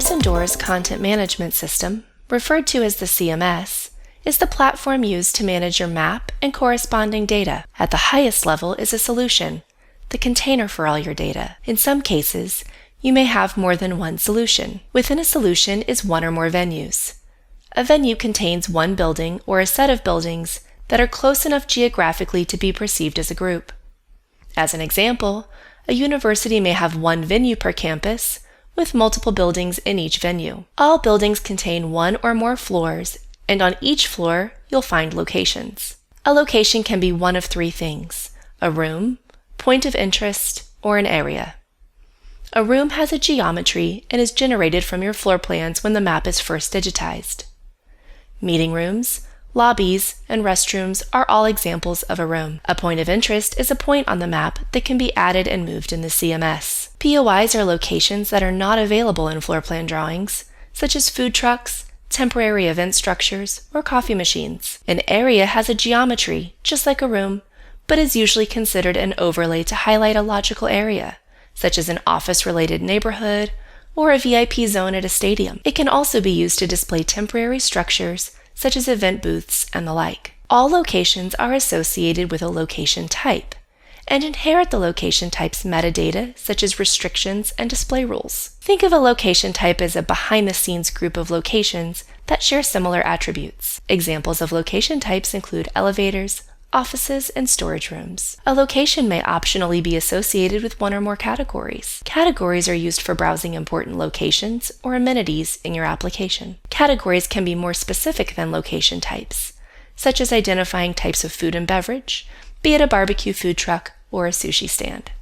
MapsIndoors content management system, referred to as the CMS, is the platform used to manage your map and corresponding data. At the highest level is a solution, the container for all your data. In some cases, you may have more than one solution. Within a solution is one or more venues. A venue contains one building or a set of buildings that are close enough geographically to be perceived as a group. As an example, a university may have one venue per campus, with multiple buildings in each venue. All buildings contain one or more floors, and on each floor you'll find locations. A location can be one of three things: a room, point of interest, or an area. A room has a geometry and is generated from your floor plans when the map is first digitized. Meeting rooms, lobbies, and restrooms are all examples of a room. A point of interest is a point on the map that can be added and moved in the CMS. POIs are locations that are not available in floor plan drawings, such as food trucks, temporary event structures, or coffee machines. An area has a geometry, just like a room, but is usually considered an overlay to highlight a logical area, such as an office-related neighborhood or a VIP zone at a stadium. It can also be used to display temporary structures, such as event booths and the like. All locations are associated with a location type and inherit the location type's metadata, such as restrictions and display rules. Think of a location type as a behind-the-scenes group of locations that share similar attributes. Examples of location types include elevators, offices, and storage rooms. A location may optionally be associated with one or more categories. Categories are used for browsing important locations or amenities in your application. Categories can be more specific than location types, such as identifying types of food and beverage, be it a barbecue food truck or a sushi stand.